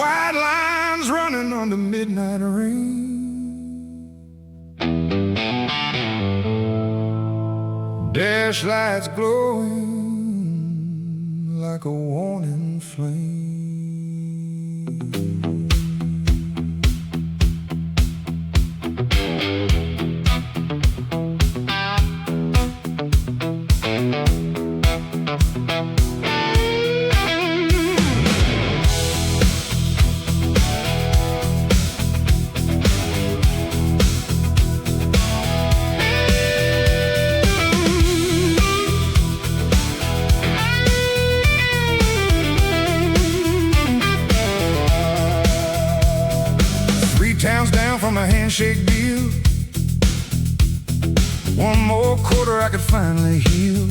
White lines running under midnight rain. Dash lights glowing like a warning flame. 3 towns down from a handshake deal. One more quarter I could finally heal.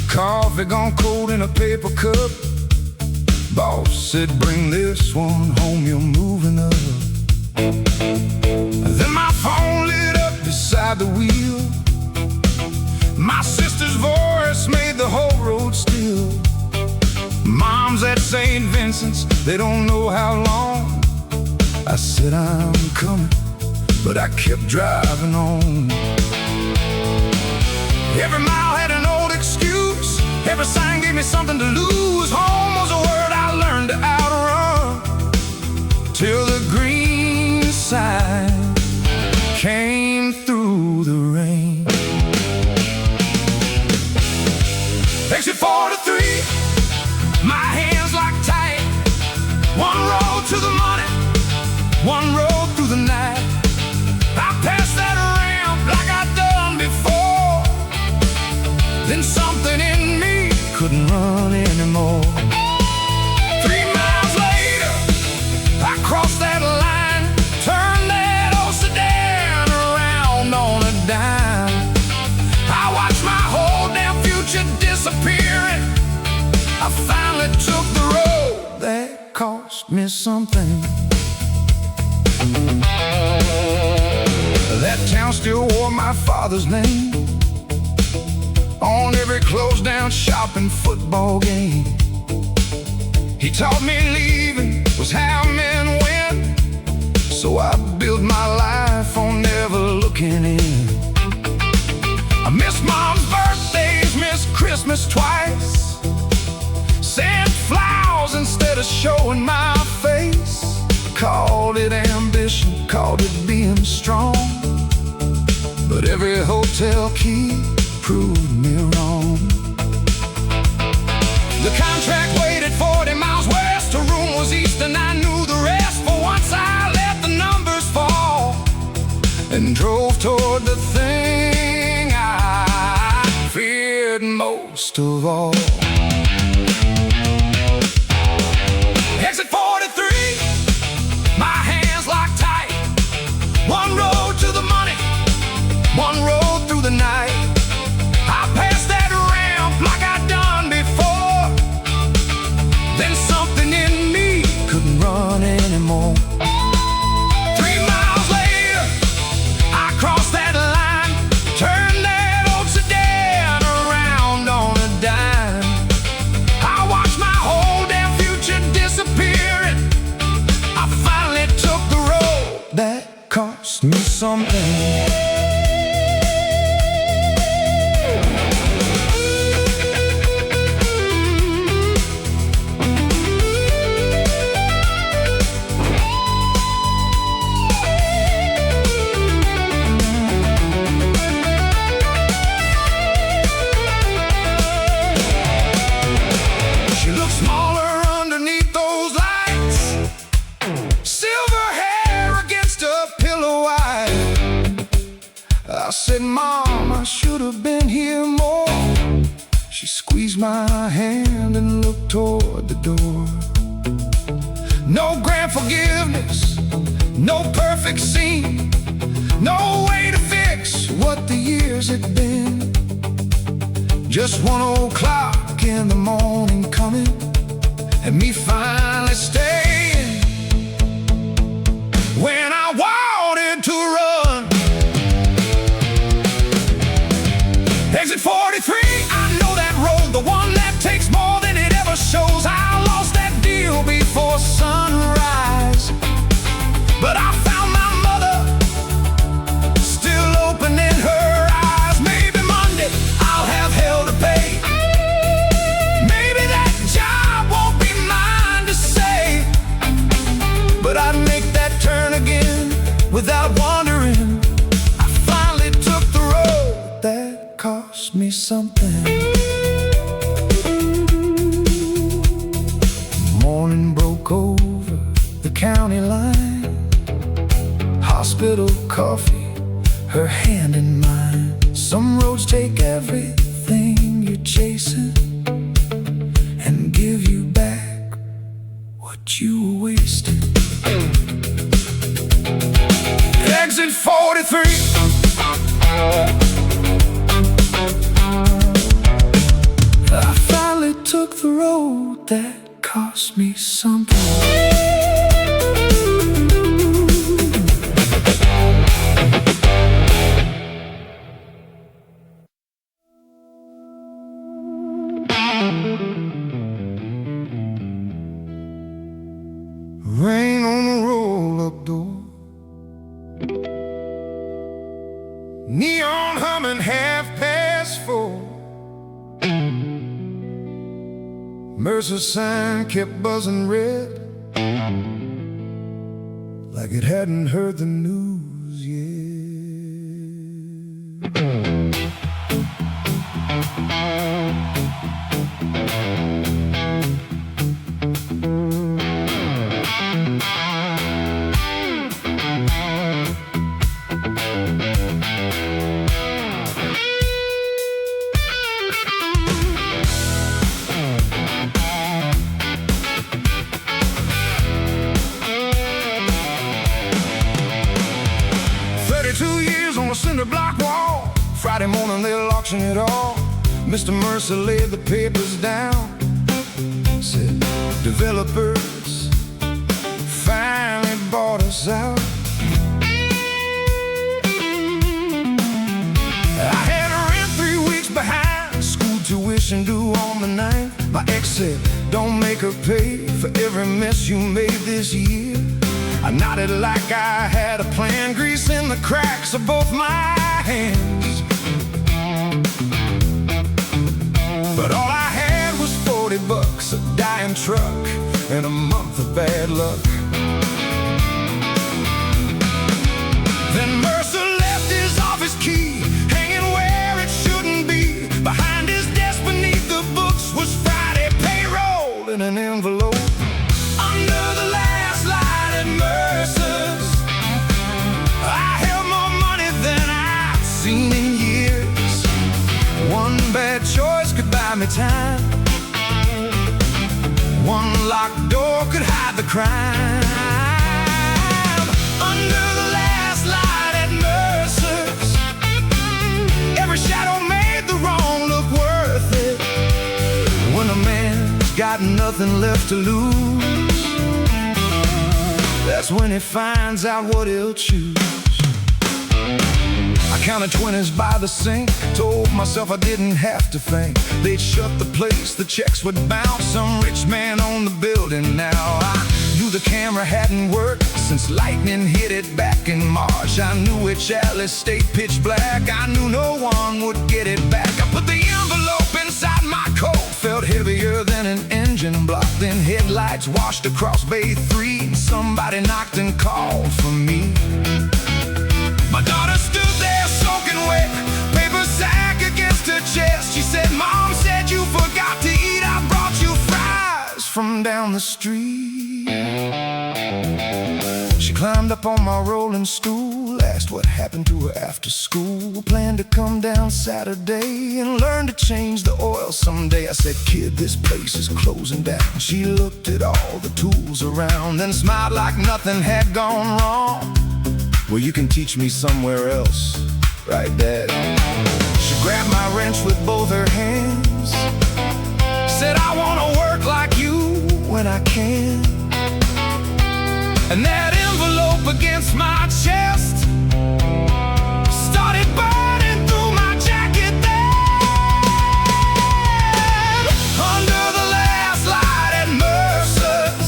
Coffee gone cold in a paper cup. Boss said, bring this one home, you're moving up. Then my phone lit up beside the wheel. My sister's voice made the whole road still. Mom's at St. Vincent's, they don't know how long. I said I'm coming, but I kept driving on. Every mile had an old excuse. Every sign gave me something to lose. Home was a word I learned to outrun, till the green sign came through the rain. Exit 43, my hands locked tight. One road to the money, one road through the night. I passed that ramp like I'd done before. Then something in me couldn't run anymore. 3 miles later, I crossed that line, turned that old sedan around on a dime. I watched my whole damn future disappearing. I finally took the road that cost me something. That town still wore my father's name on every closed down shop and football game. He taught me leaving was how men win, so I built my life on never looking in. I miss Mom's birthdays, miss Christmas twice. Sent flowers instead of showing my face. Called it ambition, called it being strong, but every hotel key proved me wrong. The contract waited 40 miles west, a room was east and I knew the rest. For once I let the numbers fall and drove toward the thing I feared most of all. Exit 43, my hands locked tight. One road to the money, one road through the night. I passed that ramp like I'd done before. Then something in me couldn't run anymore. 3 miles later, I crossed that line, turned that old sedan around on a dime. I watched my whole damn future disappearing. I finally took the road that cost me something. I said, Mom, I should have been here more. She squeezed my hand and looked toward the door. No grand forgiveness, no perfect scene, no way to fix what the years had been. Just one old clock in the morning coming, and me finally staying when I wanted to run. Exit 43, I know that road, the one that takes more than it ever shows. I lost that deal before cost me something. Morning broke over the county line. Hospital coffee, her hand in mine. Some roads take everything you're chasing and give you back what you were wasting. Exit 43. I finally took the road that cost me something. Rain on the roll-up door, neon humming 4:30. Mercer sign kept buzzing red, like it hadn't heard the news yet. Cinder block wall. Friday morning they'll auction it all. Mr. Mercer laid the papers down, said developers finally bought us out. I had rent 3 weeks behind, school tuition due on the 9th. My ex said don't make her pay for every mess you made this year. I nodded like I had a plan, grease in the cracks of both my hands. But all I had was $40, a dying truck, and a month of bad luck. Then Mercer left his office key hanging where it shouldn't be. Behind his desk beneath the books was Friday payroll in an envelope. Under the last light at Mercer's, I held more money than I've seen in years. One bad choice could buy me time. One locked door could hide the crime. Under the last light at Mercer's, every shadow made the wrong look worth it. When a man's got nothing left to lose, that's when he finds out what he'll choose. I counted 20s by the sink, told myself I didn't have to think. They'd shut the place, the checks would bounce. Some rich man owned the building now. I knew the camera hadn't worked since lightning hit it back in March. I knew each alley stayed pitch black. I knew no one would get it back. I put the envelope inside my coat, felt heavier than an engine block. Then headlights washed across Bay 3, and somebody knocked and called for me. My daughter stood there soaking wet, paper sack against her chest. She said, Mom said you forgot to eat. I brought you fries from down the street. She climbed up on my rolling stool, asked what happened to her after school. Planned to come down Saturday and learn to change the oil someday. I said, kid, this place is closing down. She looked at all the tools around, then smiled like nothing had gone wrong. Well, you can teach me somewhere else, right, Dad? She grabbed my wrench with both her hands, said, I wanna work like you when I can. And that envelope against my chest started burning through my jacket then. Under the last light at Mercer's,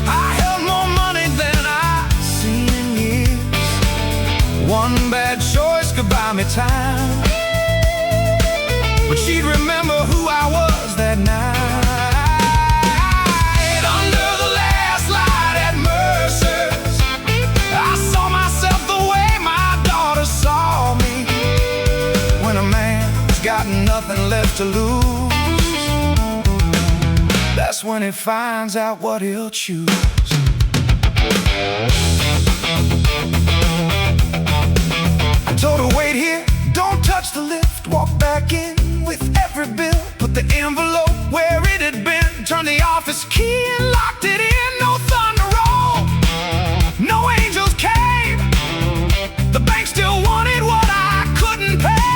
I held more money than I've seen in years. One bad choice could buy me time, but she'd remember who I was that night. Under the last light at Mercer's, I saw myself the way my daughter saw me. When a man nothing left to lose. That's when he finds out what he'll choose. I told her, wait here, don't touch the lift. Walk back in with every bill. Put the envelope where it had been. Turn the office key and locked it in. No thunder roll, no angels came. The bank still wanted what I couldn't pay.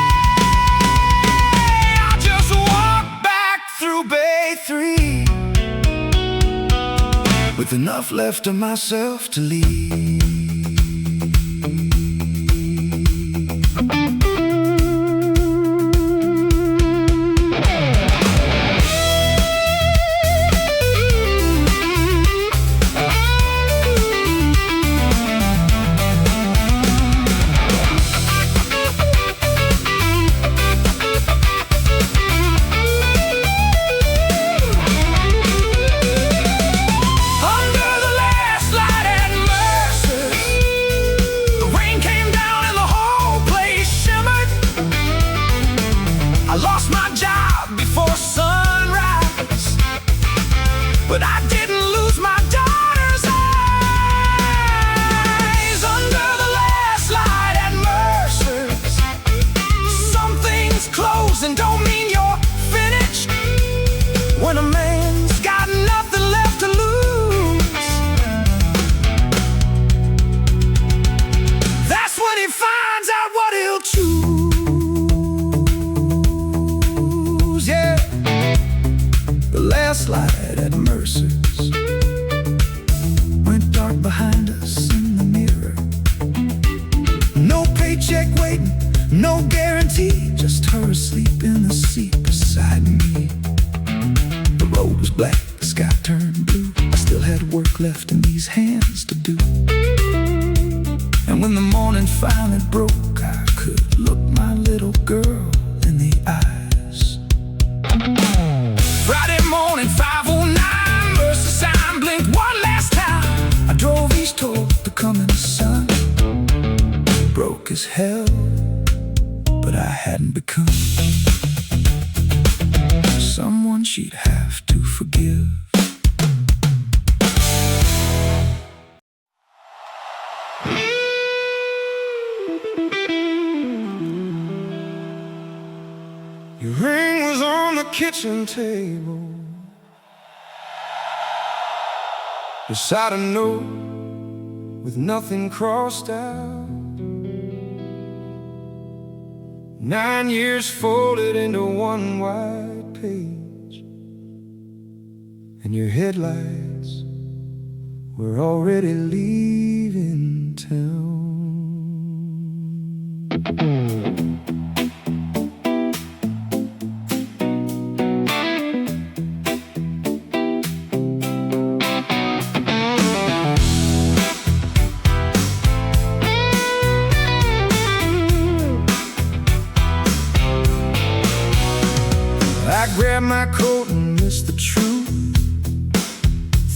I just walked back through Bay 3 with enough left of myself to leave. But I didn't lose my daughter's eyes. Under the last light at Mercer's, some things close and don't mean you're finished. When a man's got nothing left to lose, that's when he finds out what he'll choose. Yeah, the last light at Mercer's went dark behind us in the mirror. No paycheck waiting, no guarantee, just her asleep in the seat beside me. The road was black, the sky turned blue. I still had work left in these hands to do. And when the morning finally broke, I could look my little girl in the eyes. Friday morning, 5:09, Mercer sign blinked one last time. I drove east toward the coming sun. Broke as hell, but I hadn't become someone she'd have to forgive. Your ring was on the kitchen table beside a note with nothing crossed out. 9 years folded into one white page, and your headlights were already leaving town. I grabbed my coat and missed the truth.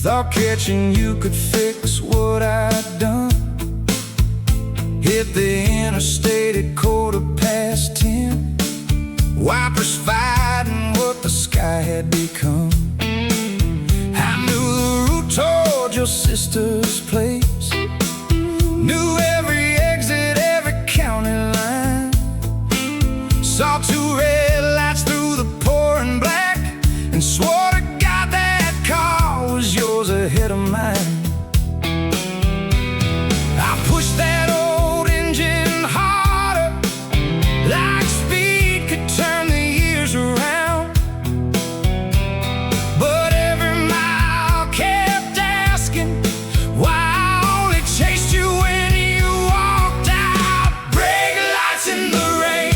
Thought catching you could fix what I'd done. Hit the interstate at 10:15. Wipers fighting what the sky had become. I knew the route toward your sister's place. Knew every exit, every county line. Saw 2 red lights through the pouring black, and swore to God that car was yours ahead of mine. I pushed that old engine harder, like speed could turn the years around. But every mile kept asking why I only chased you when you walked out. Brake lights in the rain,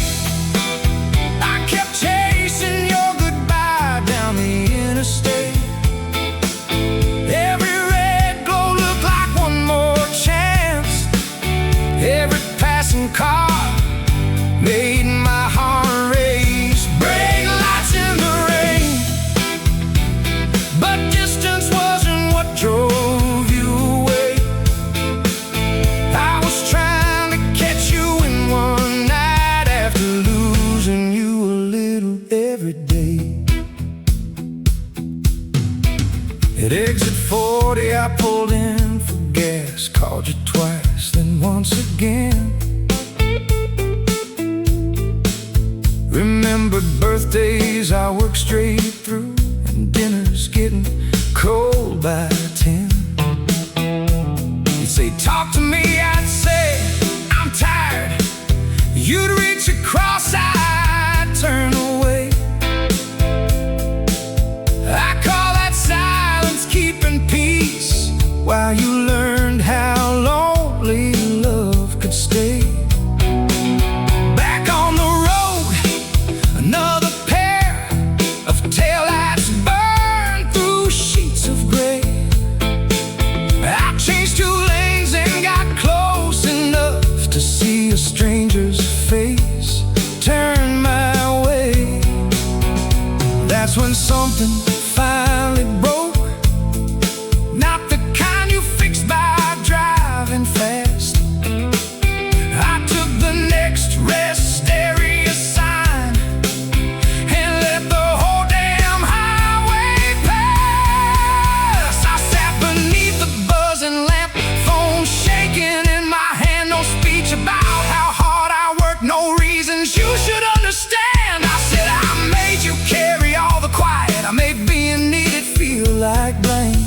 days I work straight through, and dinner's getting cold by 10. You'd say, talk to me, I'd say, I'm tired. You'd reach across, I'd turn away. I call that silence keeping peace, while you learned how lonely love could stay. Back on the road, another pair of taillights burn through sheets of gray. I changed 2 lanes and got close enough to see a stranger's face turn my way. That's when something finally broke, not the kind you fix by driving fast. I took the next rest area sign and let the whole damn highway pass. I sat beneath the buzzing lamp, phone shaking in my hand, no speech about how hard I work, no reasons you should understand. I said, I made you carry all the quiet, I made being needed feel like blame.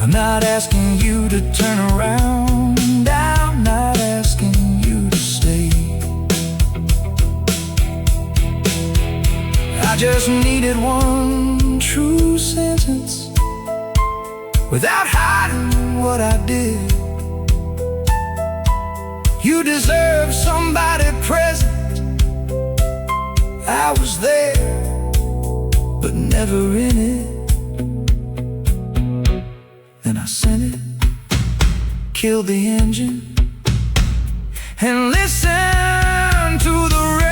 I'm not asking you to turn around, I'm not asking you to stay. I just needed one true sentence without hiding what I did. You deserve somebody present. I was there, but never in it. Then I sent it, killed the engine, and listened to the rain.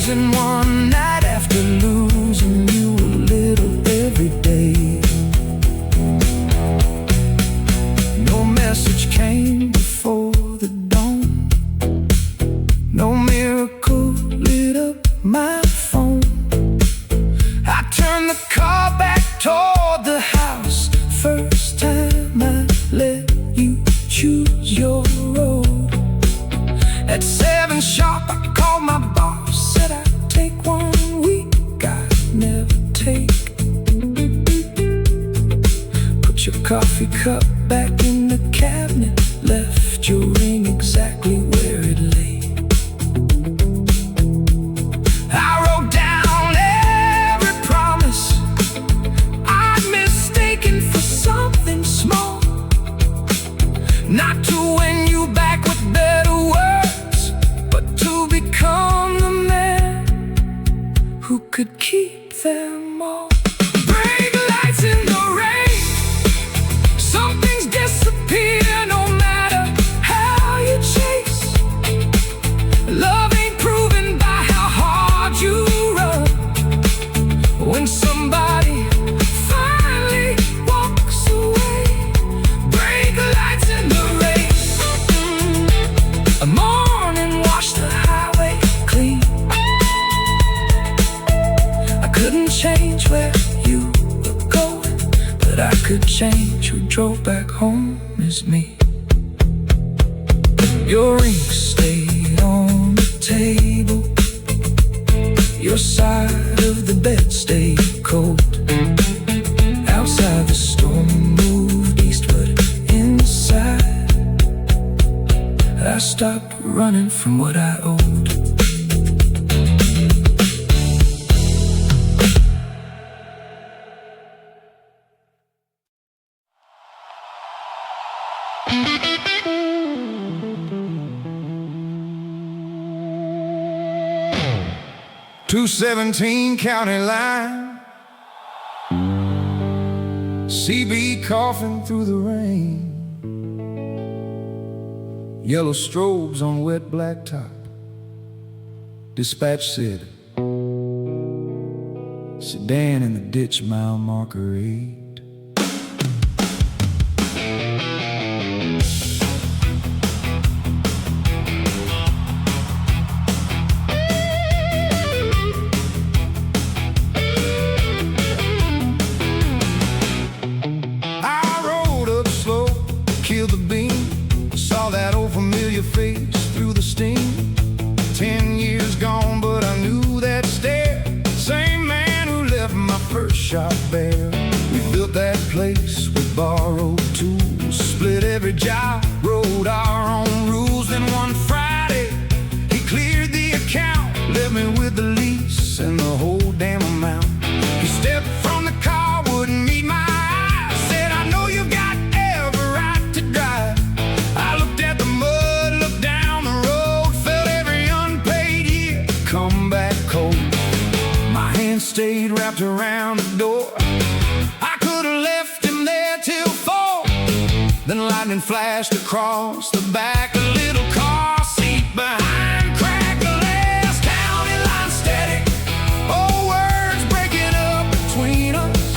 In one night after losing you a little every day. No message came before the dawn, no miracle lit up my phone. I turned the car back toward the house, first time I let you choose your road. At 7 sharp I called my boss, said I'd take 1 week, I'd never take. Put your coffee cup back in the cabinet, left your ring exactly where it lay. I wrote down every promise I'd mistaken for something small, not to win you back with better words, but to become the man who could keep them all. Brake lights in the rain, some things disappear no matter how you chase. Love ain't proven by how hard you run. When somebody finally walks away, brake lights in the rain. A morning washed the highway clean. I couldn't change where you were going, but I could change who drove back home is me. Your ring stayed on the table, your side of the bed stayed cold. Outside the storm moved eastward, inside I stopped running from what I owed. through 17 county line. CB coughing through the rain. Yellow strobes on wet blacktop. Dispatch said, sedan in the ditch, mile marker 8. Killed the beam, saw that old familiar face through the steam. 10 years gone, but I knew that stare. Same man who left my first shop bare. We built that place with borrowed tools, split every job, wrote our own rules. Then one Friday, he cleared the account, left me with the lease and the whole damn amount. He stepped from the car, wouldn't meet my eyes, said, I know you've got stayed wrapped around the door. I could have left him there till 4. Then lightning flashed across the back, a little car seat behind cracked glass. County line static, old words breaking up between us.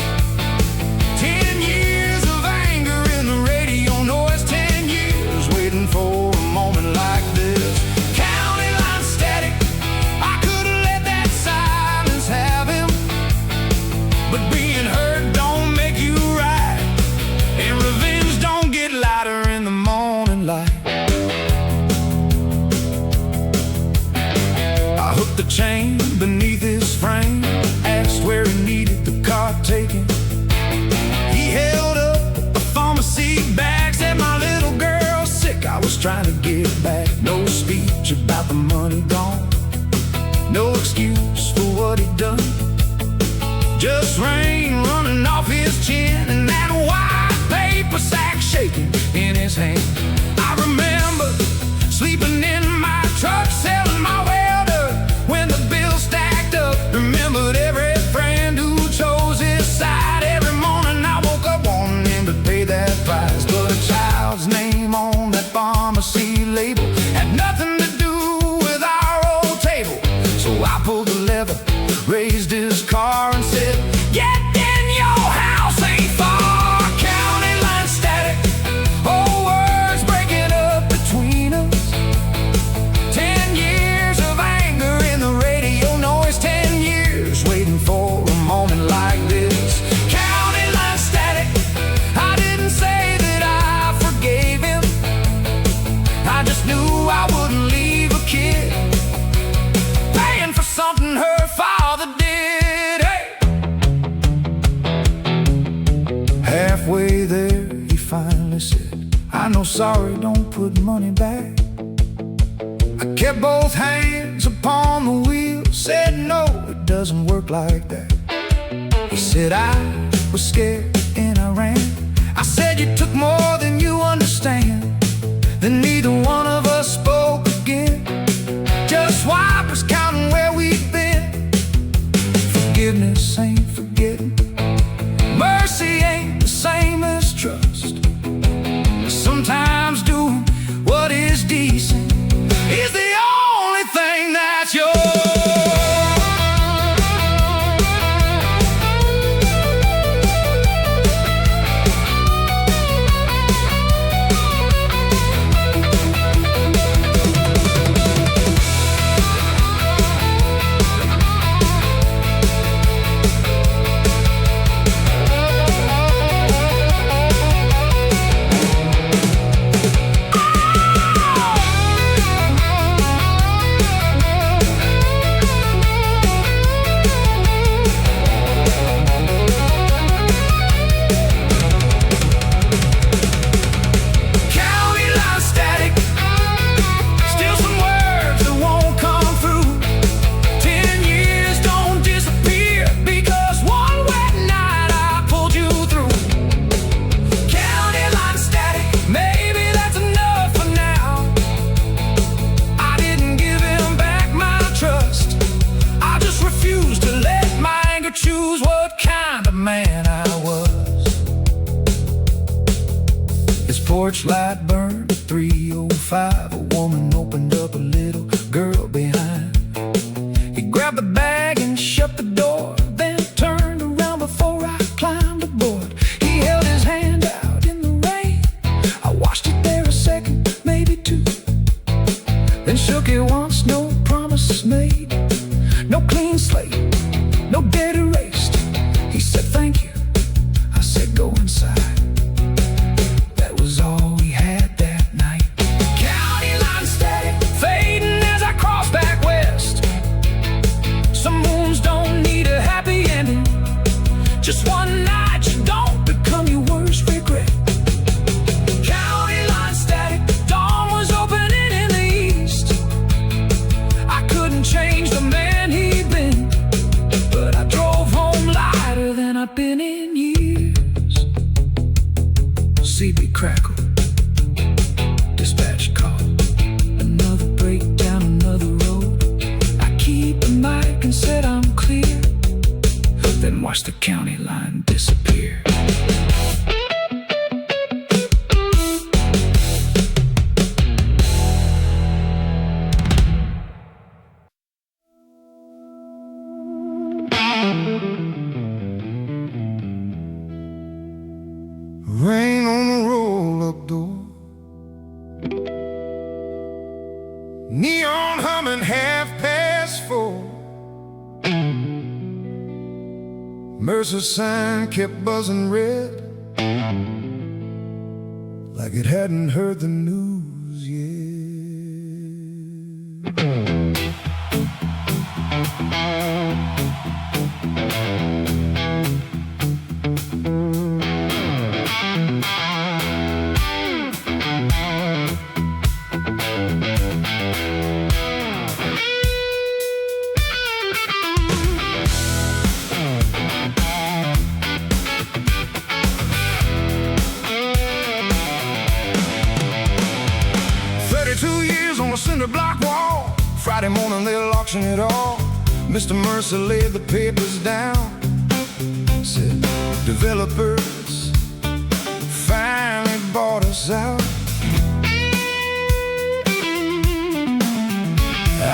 10 years of anger in the radio noise, 10 years waiting for a moment like this. County line static, I could have let that silence have him. But being hurt don't make you right, and revenge don't get lighter in the morning light. I hooked the chain beneath his frame, asked where he needed the car taken. He held up a pharmacy bag, said my little girl's sick, I was trying to get back. No speech about the money gone, no excuse for what he'd done. Just rain running off his chin and that white paper sack shaking in his hand. I remember sleeping in my truck, selling my welder when the bill stacked up. Remembered every friend who chose his side. Every morning I woke up wanting him to pay that price. But a child's name on that pharmacy label had nothing to do with our old table. So I pulled the lever, raised his car and said, get in your house, ain't far. County line static, old words breaking up between us. 10 years of anger in the radio noise, 10 years waiting for a moment like this. County line static, I didn't say that I forgave him, I just knew I wouldn't leave a kid paying for something her father did. Hey! Halfway there, he finally said, I know, sorry, don't put money back. I kept both hands upon the wheel, said, no, it doesn't work like that. He said, I was scared and I ran. I said, you took more than you understand. Then neither one of us spoke again. Just wipers counting where we've been. Forgiveness ain't forgetting, mercy ain't the same as trust. Sometimes doing what is decent is the only thing that's yours. 10 porch light burned at 3:05. A woman opened up, a little girl behind. He grabbed the bag and shut the door, then turned around before I climbed aboard. He held his hand out in the rain. I watched it there a second, maybe two, then shook it once. No promises made, no clean slate, no debt erased. He said thank you, I said go inside. That was all we had that night. County line static, fading as I cross back west. Some wounds don't need a happy ending. Just one night, you don't become your worst regret. County line static, dawn was opening in the east. I couldn't change the man he'd been, but I drove home lighter than I've been in years. CB crackle, dispatch call, another breakdown, another road. I keep the mic and said I'm clear, then watched the county line disappear. Rain on the roll-up door, neon humming 4:30. Mercer sign kept buzzing red, like it hadn't heard the news yet. Cinder block wall, Friday morning they'll auction it all. Mr. Mercer laid the papers down, said developers finally bought us out.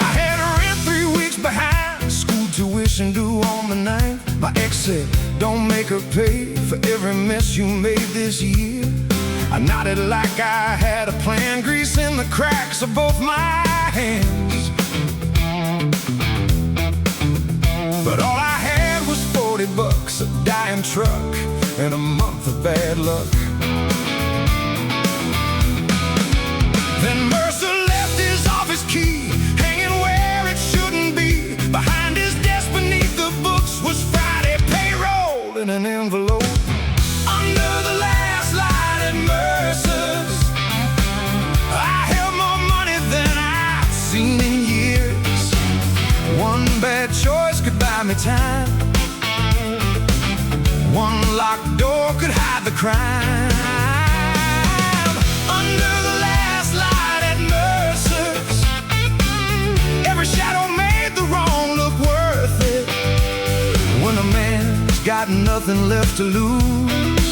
I had rent 3 weeks behind, school tuition due on the 9th. My ex said don't make her pay for every mess you made this year. I nodded like I had a plan, grease in the cracks of both my hands. But all I had was $40, a dying truck, and a month of bad luck. Then Mercer left his office key hanging where it shouldn't be. Behind his desk beneath the books was Friday payroll in an envelope. Under the last line at Mercer's, I held more money than I've seen in years. One bad choice could buy me time, one locked door could hide the crime. Under the last light at Mercer's, every shadow made the wrong look worth it. When a man's got nothing left to lose,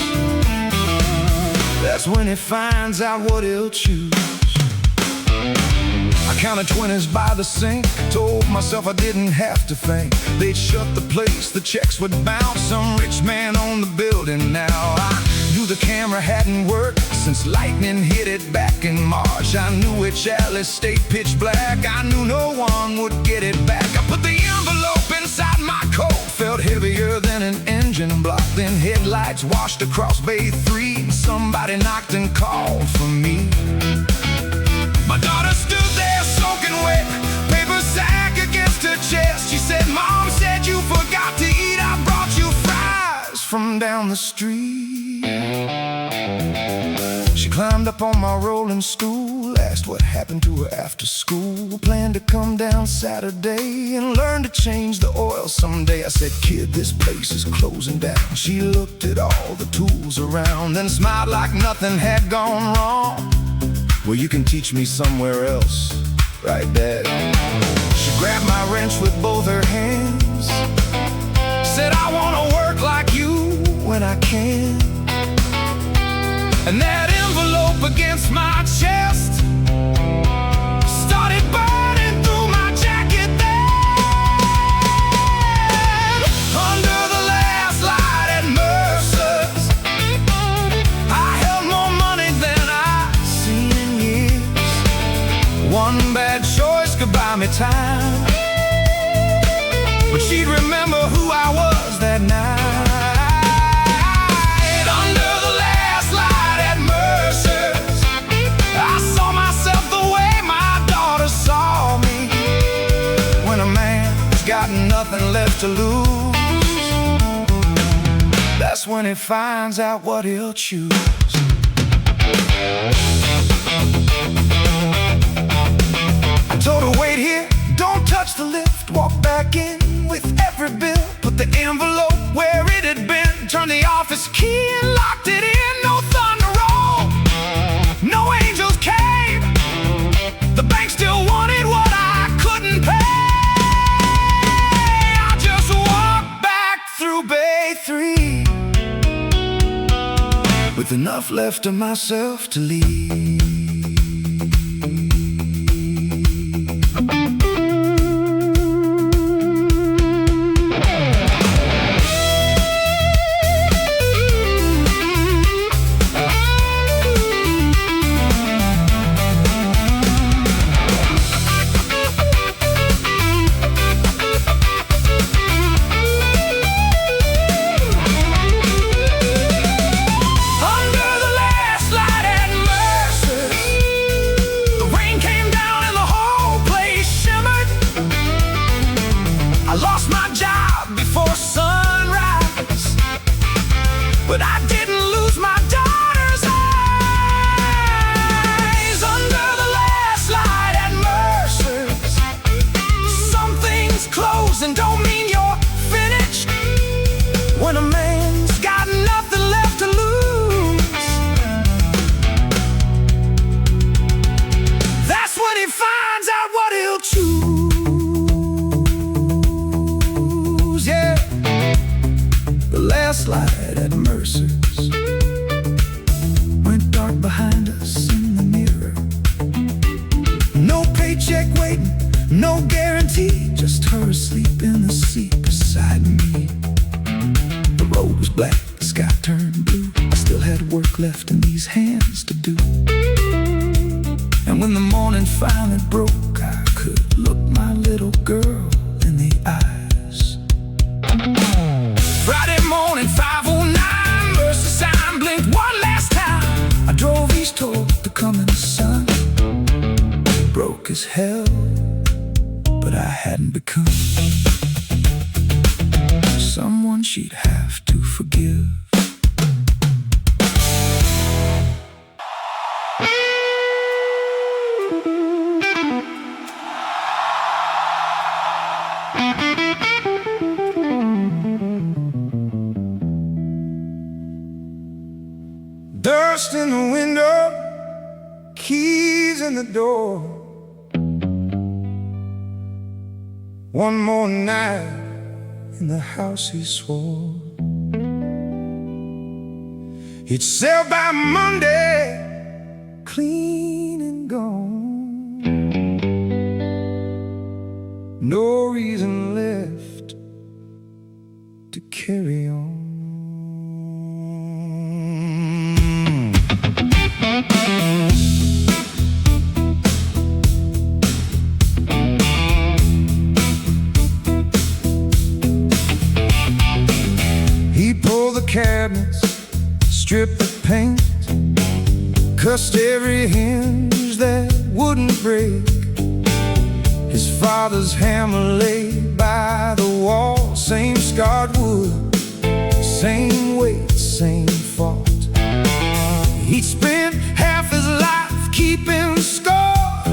that's when he finds out what he'll choose. I counted 20s by the sink, told myself I didn't have to think. They'd shut the place, the checks would bounce, some rich man on the building now. I knew the camera hadn't worked since lightning hit it back in March. I knew each alley stayed pitch black, I knew no one would get it back. I put the envelope inside my coat, felt heavier than an engine block. Then headlights washed across Bay 3, and somebody knocked and called for me. My daughter stood there soaking wet, paper sack against her chest. She said, Mom said you forgot to eat, I brought you fries from down the street. She climbed up on my rolling stool, asked what happened to her after school. Planned to come down Saturday and learn to change the oil someday. I said, kid, this place is closing down. She looked at all the tools around, then smiled like nothing had gone wrong. Well, you can teach me somewhere else, right, Dad? She grabbed my wrench with both her hands, said, I wanna work like you when I can. And that envelope against my chest, started burning through my jacket then. Under the last light at Mercer's, I held more money than I've seen in years. One bad choice could buy me time, but she'd remember who I was that night. Under the last light at Mercer's, I saw myself the way my daughter saw me. When a man's got nothing left to lose, that's when he finds out what he'll choose. I told her, wait here, don't touch the lift, walk back in with every bill, put the envelope where it had been, turned the office key and locked it in. No thunder roll, no angels came, the bank still wanted what I couldn't pay. I just walked back through Bay 3 with enough left of myself to leave. But I didn't lose my daughter's eyes. Under the last light at Mercer's, some things close and don't mean you're finished. When a man's got nothing left to lose, that's when he finds out what he'll choose. Yeah, the last light at Mercer's went dark behind us in the mirror. No paycheck waiting, no guarantee, just her asleep in the seat beside me. The road was black, the sky turned blue. I still had work left in these hands to do. And when the morning finally broke, I could look my little girl in the eyes. Friday morning, 5:09, Mercer sign blinked one last time. I drove east toward the coming sun. Broke as hell, but I hadn't become someone she'd have to forgive. Dust in the window, keys in the door. One more night in the house, he swore he'd sell by Monday, clean and gone. No reason left to carry on. He pulled the cabinets, stripped the paint, cussed every hinge that wouldn't break. His father's hammer lay by the wall, same scarred wood, same weight, same fault. He'd spent half his life keeping score,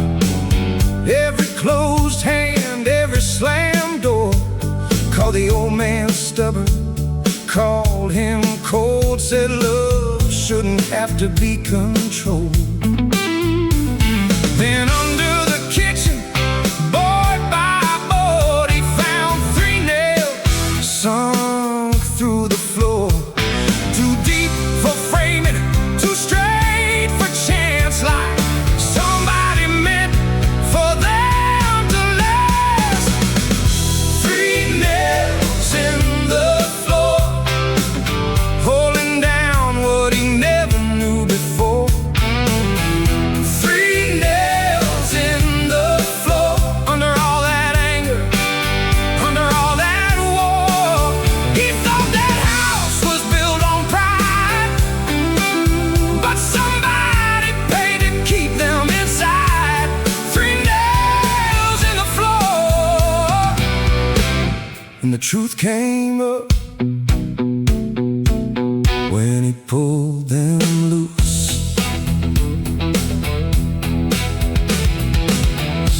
every closed hand, every slammed door. Called the old man stubborn, called him cold, said love shouldn't have to be controlled. Then under the kitchen, board by board, he found 3 nails sunk through the floor. Too deep for framing, too straight for chain. truth came up when he pulled them loose.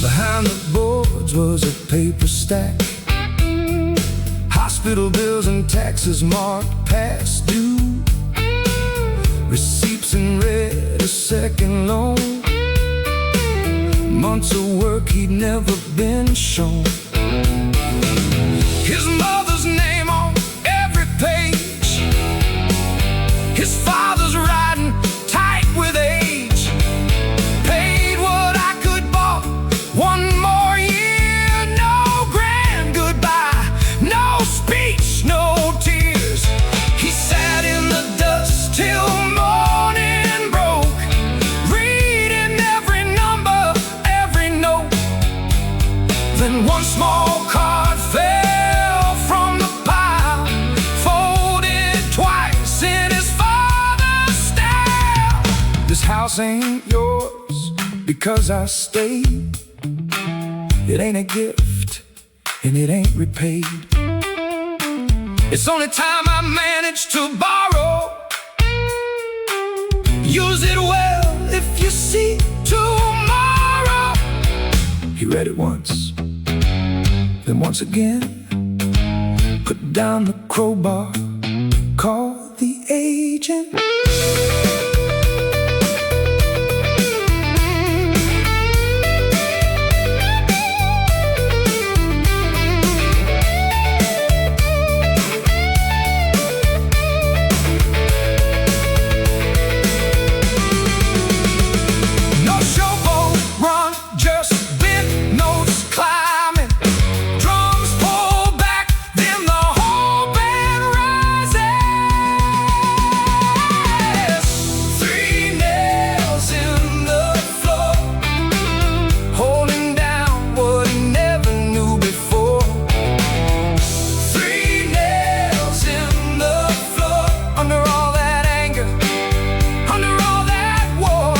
Behind the boards was a paper stack, hospital bills and taxes marked past due, receipts in red, a second loan, months of work he'd never been shown. His mother's name on every page, his father's riding tight with age. Paid what I could bought, one more year. No grand goodbye, no speech, no tears. He sat in the dust till morning broke, reading every number, every note. Then one small card fell from the pile, folded twice in his father's style. This house ain't yours because I stayed. It ain't a gift and it ain't repaid. It's only time I managed to borrow. Use it well if you see tomorrow. He read it once, then once again, put down the crowbar, called the agent. No showboat run, just bent notes climbing, drums pull back, then the whole band rises. 3 nails in the floor, holding down what he never knew before. 3 nails in the floor, under all that anger, under all that war.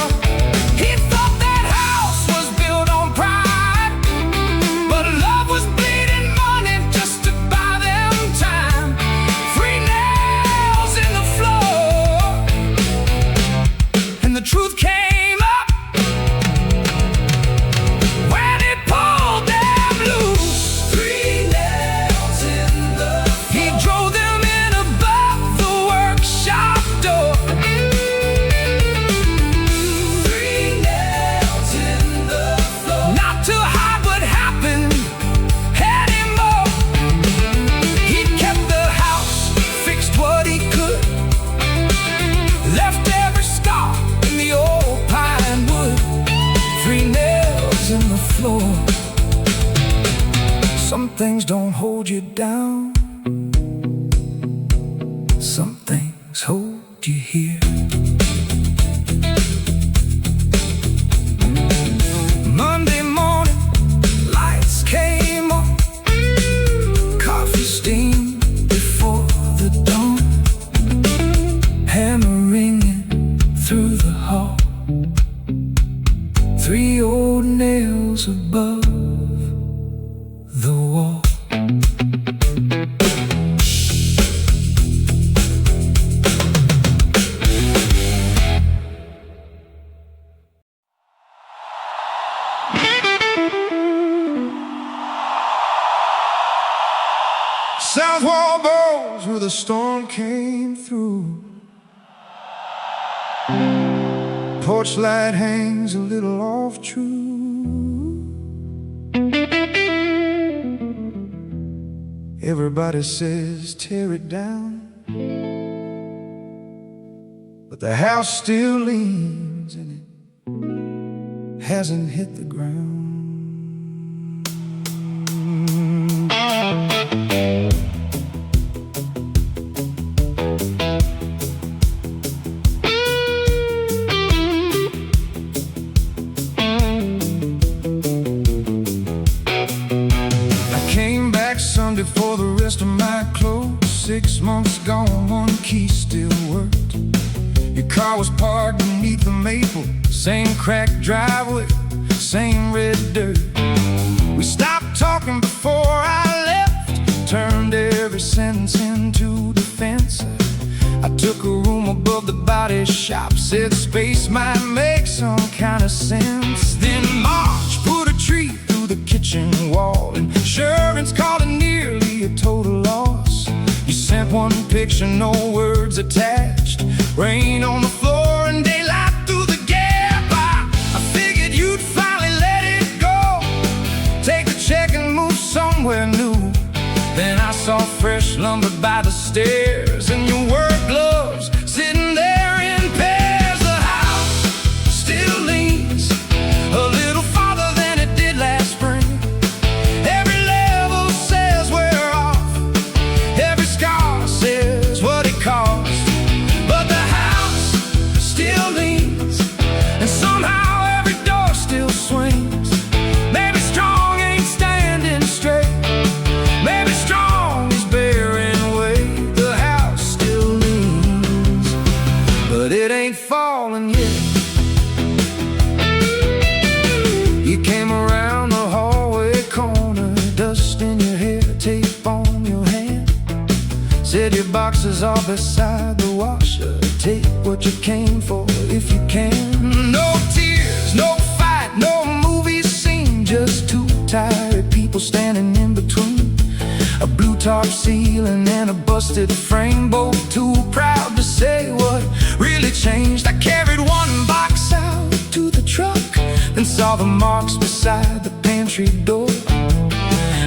He thought that house was built on pride, but love was bleeding money just to buy them time. 3 nails in the floor, and the truth came up when he pulled them loose. 3 nails in the floor. He drove them in above the workshop door. 3 nails in the floor. Not to hide what happened anymore. He kept the house, fixed what he could, left every scar in the old pine wood. 3 nails in the floor. Some things don't hold you down, some things hold you here. Monday morning, lights came on, coffee steam before the dawn, hammer ringing through the hall. 3 old nails above the wall. South wall bows where the storm came through. Porch light hangs a little off true. Everybody says tear it down, but the house still leans and it hasn't hit the ground. Sunday for the rest of my clothes. 6 months gone, one key still worked. Your car was parked beneath the maple, same cracked driveway, same red dirt. We stopped talking before I left, turned every sentence into defense. I took a room above the body shop, said space might make some kind of sense. Then March put a tree through the kitchen wall. Insurance called it nearly a total loss. You sent one picture, no words attached. Rain on the floor and daylight through the gap. I figured you'd finally let it go, take the check and move somewhere new. Then I saw fresh lumber by the stairs and your work gloves sitting there in pairs. The house still leans a little farther than it did last spring. Every level says we're off, every scar says what it cost. But the house still leans, and somehow every door still swings. Maybe strong ain't standing straight, maybe strong is bearing weight. The house still leans, but it ain't falling yet. You came around the hallway corner, dust in your hair, tape on your hand. Said your boxes are beside the washer, take what you came for if you can. No tears, no fight, no movie scene, just two tired people standing in between. A blue tarp ceiling and a busted frame, both too proud to say what really changed. I carried one box out to the truck, then saw the marks beside the pantry door.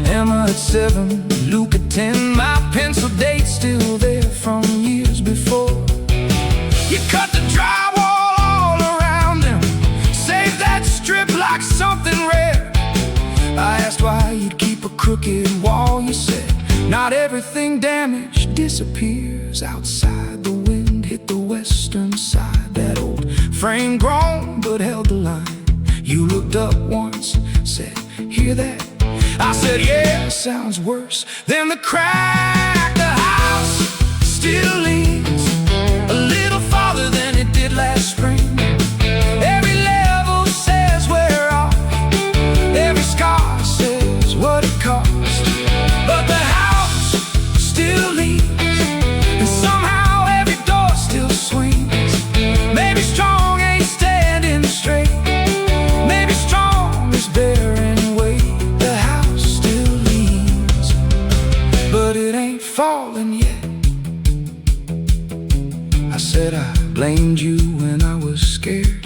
Emma at 7, Luke at 10, my pencil date still there from years before. You cut the drywall all around him, saved that strip like something rare. I asked why you'd keep a crooked wall. You said, not everything damaged disappears. Outside the wind hit the western side. That old frame groaned but held the line. You looked up once, said, hear that? I said, yeah, sounds worse than the crack. The house still leans a little farther than it did last spring. Every level says we're off, every scar says what it cost. But the house still leans, and somehow every door still swings. Maybe strong ain't standing straight, maybe strong is bearing weight. The house still leans, but it ain't falling yet. I said I blamed you when I was scared,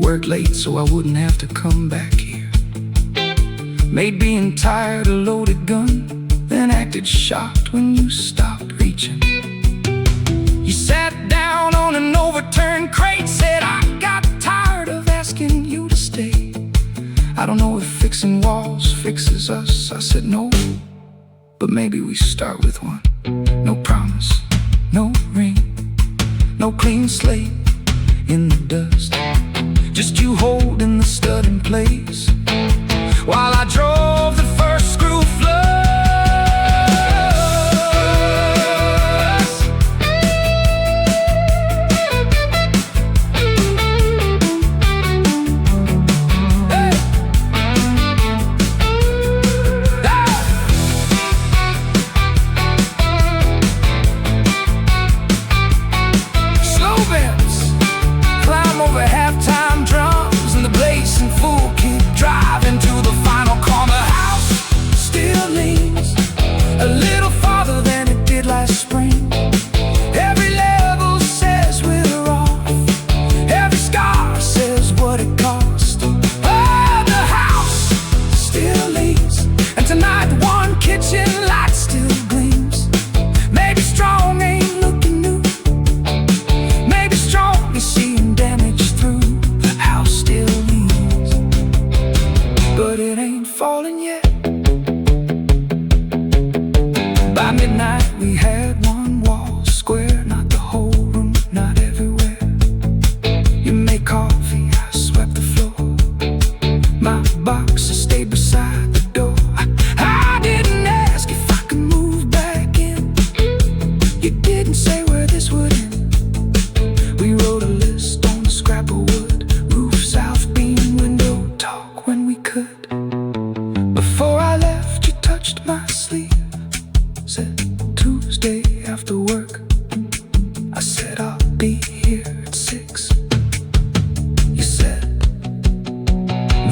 worked late so I wouldn't have to come back here. Made being tired a loaded gun, then acted shocked when you stopped reaching. You sat down on an overturned crate, said I got tired of asking you to stay. I don't know if fixing walls fixes us. I said no, but maybe we start with one. No promise, no ring, no clean slate in the dust, just you holding the stud in place while I drove the first screw flush. Hey. Slow bends, climb over halftime drums, and the blazing full keep driving to the final corner. House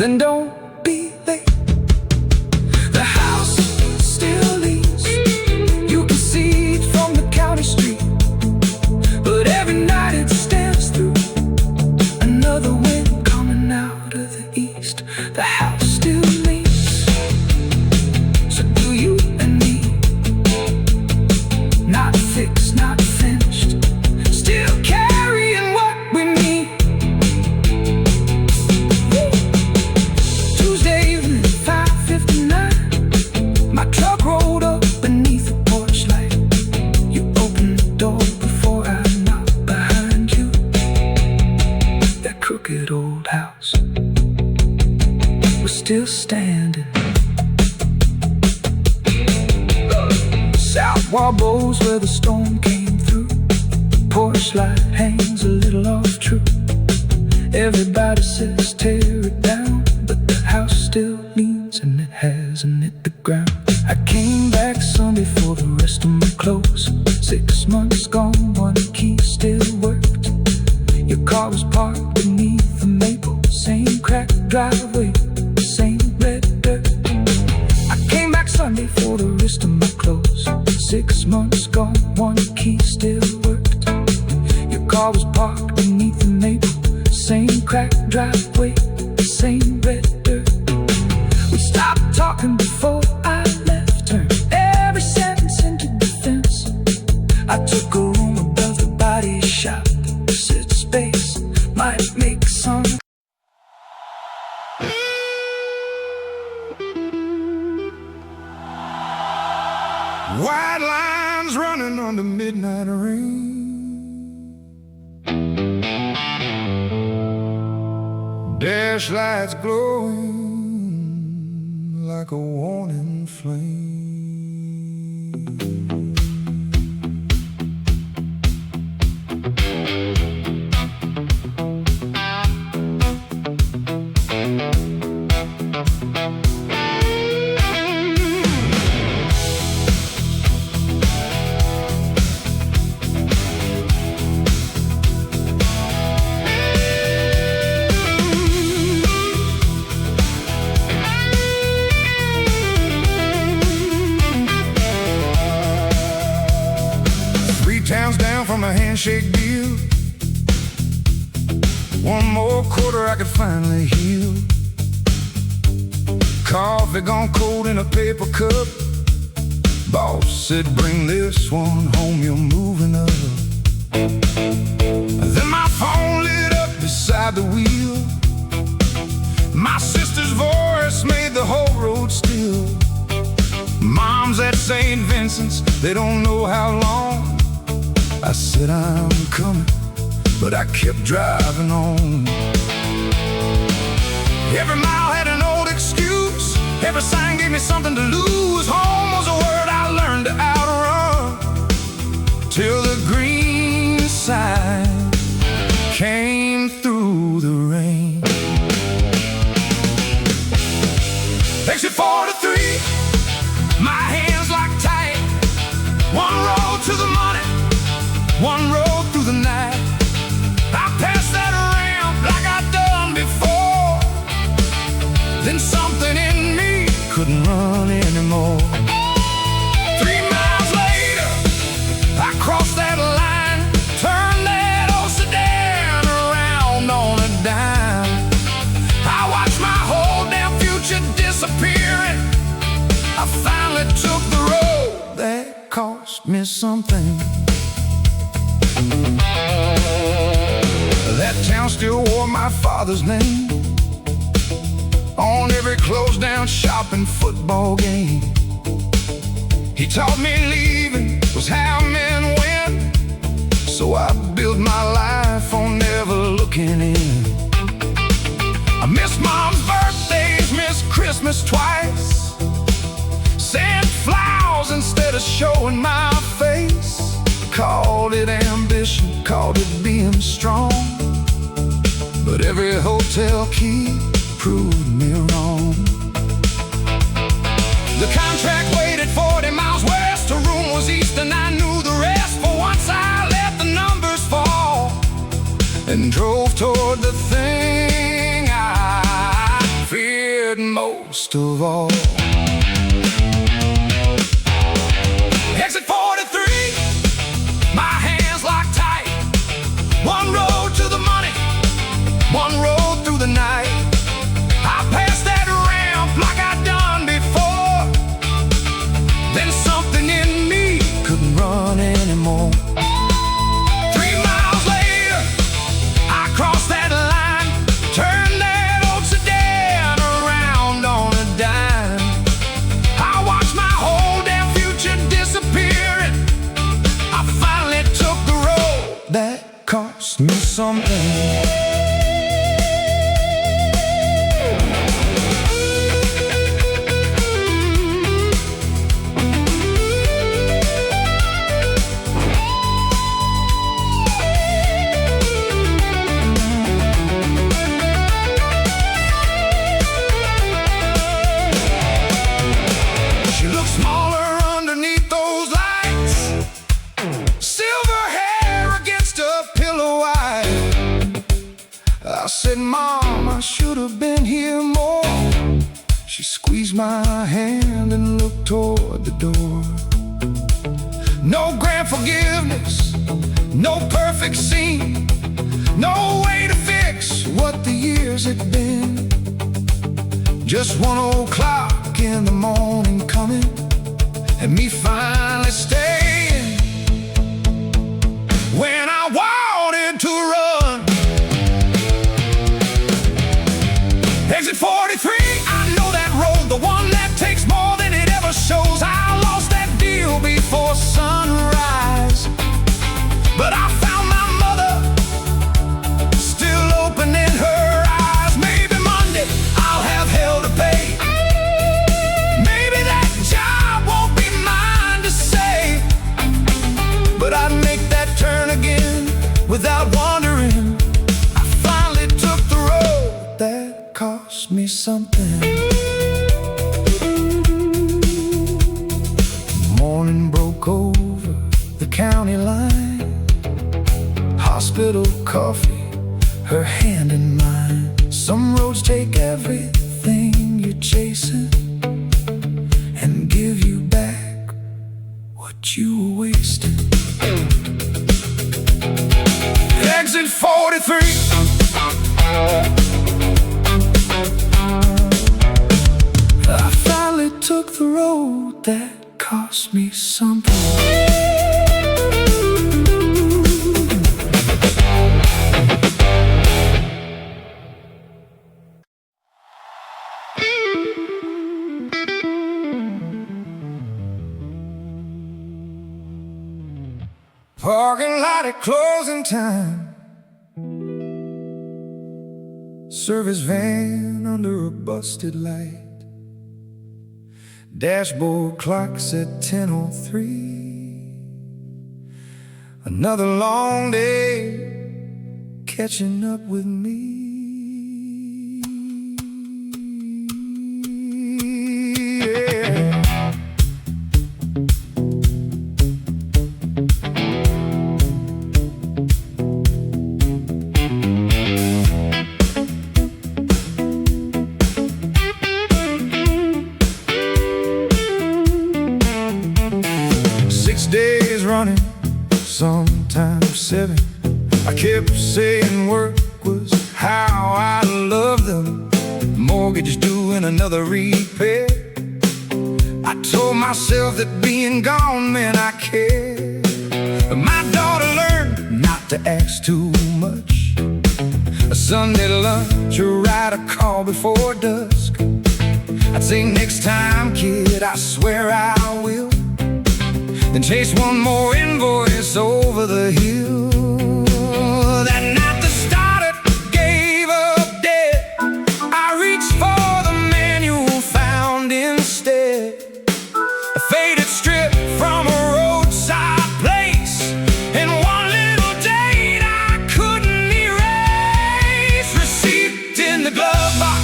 then don't be late. The house still leans, you can see it from the county street, but every night it stands through another wind coming out of the east. The house still leans, so do you and me. Not fixed, not finished, still carrying what we need. Tuesday evening, 5:59, my truck rolled up beneath the porch light. You opened the door before I knocked behind you. That crooked old house was still standing. South wall bows where the storm came through. Porch light hangs a little off true. Everybody says tear it down, but the house still leans and it hasn't hit the ground. I came back Sunday for the rest of my clothes. 6 months gone, one key still worked. Your car was parked beneath the maple, same cracked driveway, same red dirt. I came back Sunday for the rest of my clothes. 6 months gone, one key still worked. Your car was parked beneath the maple, same cracked driveway, same red dirt. We stopped talking before I left, turned every sentence into defense. I took a room above the body shop, said space might make some. White lines running on the midnight rain. Dash lights glowing like a warning flame. 3 towns down from a handshake deal. One more quarter I could finally heal. Coffee gone cold in a paper cup. Boss said bring this one home, you're moving up. Then my phone lit up beside the wheel. My sister's voice made the whole road still. Mom's at St. Vincent's, they don't know how long. I said I'm coming, but I kept driving on. Every mile had an old excuse, every sign gave me something to lose. Home was a word I learned to outrun, till the green sign came through the rain. Exit 43, my hands locked tight. One road to the money, one road through the night. I passed that ramp like I'd done before. Then something in me couldn't run anymore. 3 miles later, I crossed that line, turned that old sedan around on a dime. I watched my whole damn future disappearing. I finally took the road that cost me something. That town still wore my father's name on every closed down shop and football game. He taught me leaving was how men win, so I built my life on never looking in. I missed Mom's birthdays, missed Christmas twice, sent flowers instead of showing my face. Called it ambition, called it being strong, but every hotel key proved me wrong. The contract waited 40 miles west, a room was east and I knew the rest. For once I let the numbers fall and drove toward the thing I scared most of all. Exit 43, my hands locked tight. One road to the money, one road through the night. I passed that ramp like I'd done before. Then something in me couldn't run anymore. 3 miles later, I crossed that line, turned that old sedan around on a dime. I watched my whole damn future disappearing. I finally took the road that cost me something. She looked smaller underneath those lights, silver hair against a pillow white. I said, Mom, I should have been here more. She squeezed my hand and looked toward the door. No grand forgiveness, no perfect scene, no way to fix what the years had been. Just one old clock in the morning coming, and me finally staying when I wanted to run. Exit 43, I know that road, the one that takes more than it ever shows. I lost that deal before sunrise, but I found my mother still opening her eyes. Maybe Monday I'll have hell to pay. Maybe that job won't be mine to save, but I'd make that turn again without wondering. I finally took the road that cost me something. Morning broke over the county line. Hospital coffee, her hand in mine. Some roads take everything you're chasing and give you back what you were wasting. Exit 43, I finally took the road that cost me something. Parking lot at closing time. Service van under a busted light. Dashboard clock said 10:03. Another long day catching up with me. Yeah. Days running, sometimes 7. I kept saying work was how I loved them. Mortgage due and another repair. I told myself that being gone meant I cared. But my daughter learned not to ask too much. A Sunday lunch, or write a call before dusk. I'd say, next time, kid, I swear I will. Then chase one more invoice over the hill. That night the starter gave up dead. I reached for the manual found instead. A faded strip from a roadside place, and one little date I couldn't erase. Receipt in the glove box,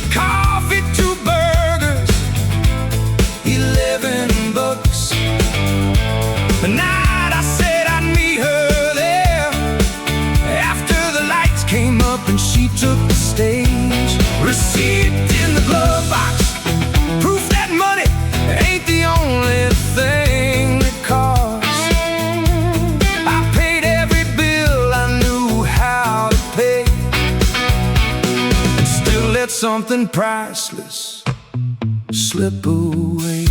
coffee, 2 burgers, 11 bucks. The night I said I'd meet something priceless slip away.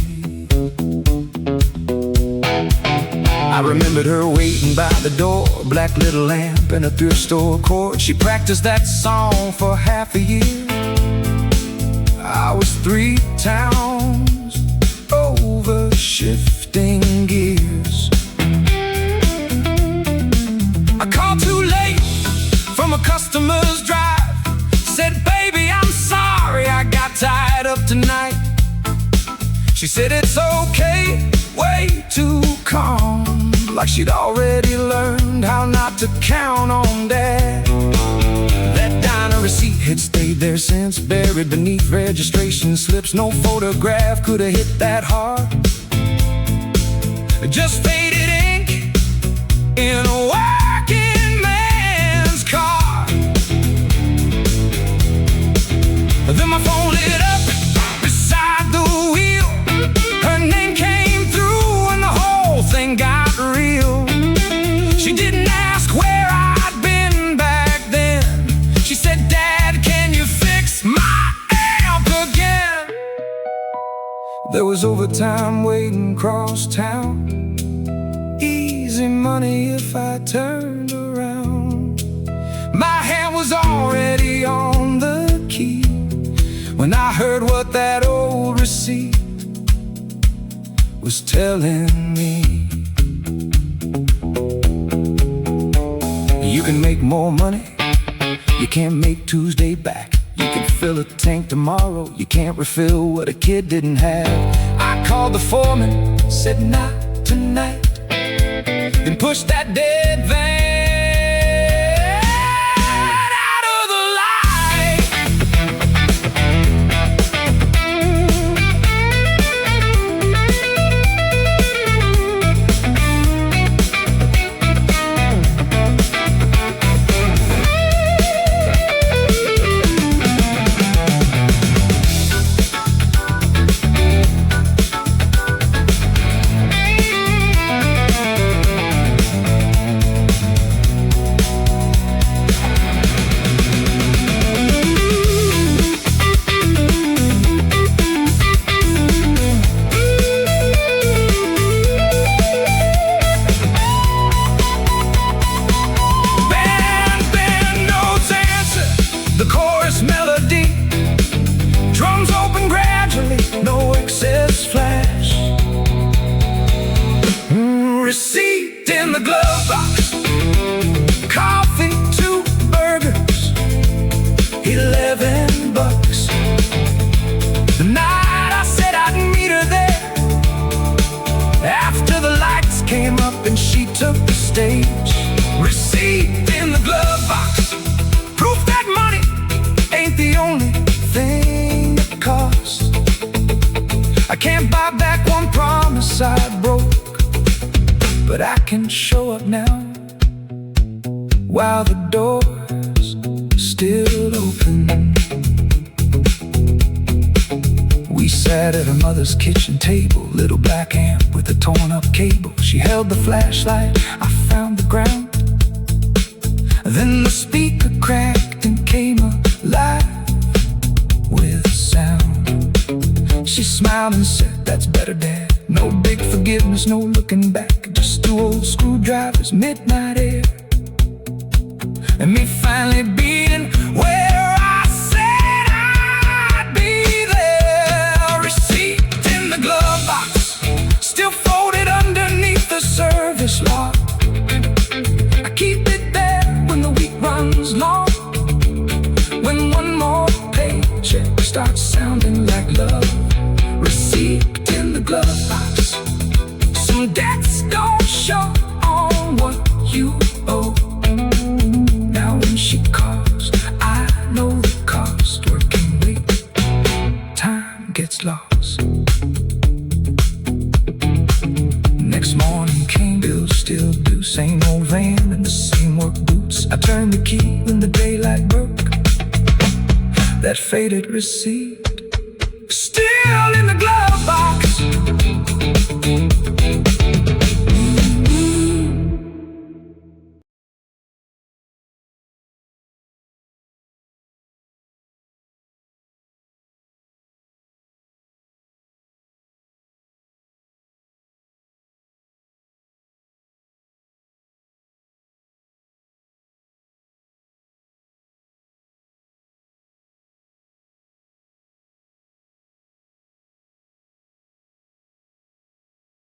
I remembered her waiting by the door, black little lamp and a thrift store chord. She practiced that song for half a year. I was 3 towns over, shifting gears. I called too late from a customer's drive. Said, baby, I'm sorry, I got tied up tonight. She said, it's okay, way too calm, like she'd already learned how not to count on that. That diner receipt had stayed there since, buried beneath registration slips. No photograph could have hit that hard. Just faded ink in a working man's car. Then my phone lit up beside the wheel. Her name came through and the whole thing got real. She didn't ask where I'd been back then. She said, Dad, can you fix my amp again? There was overtime waiting across town. Easy money if I turned around. My hand was already on the key when I heard what that old receipt was telling me. You can make more money, you can't make Tuesday back. You can fill a tank tomorrow, you can't refill what a kid didn't have. I called the foreman, said not tonight, then pushed that dead van out of the light. The chorus melody, drums open gradually, no excess flash. Receipt in the glove box, coffee, 2 burgers, $11. The night I said I'd meet her there, after the lights came up and she took the stage. Receipt in the glove box, proof that money ain't the only thing it costs. I can't buy back one promise I broke, but I can show up now while the door's still open. We sat at her mother's kitchen table, little black amp with a torn up cable. She held the flashlight, I found the ground. Then the speaker cracked and came alive with sound. She smiled and said, that's better, Dad. No big forgiveness, no looking back, just 2 old screwdrivers, midnight air, and me finally being where I said I'd be there. Receipt in the glove box, still folded underneath the service log. I keep it there when the week runs long, when one more paycheck starts sounding like love. Receipt in the glove box, some debts don't show on what you owe. Now when she calls, I know the cost. Working late, time gets lost. Next morning came, bills still due, same old van and the same work boots. I turned the key when the daylight broke, that faded receipt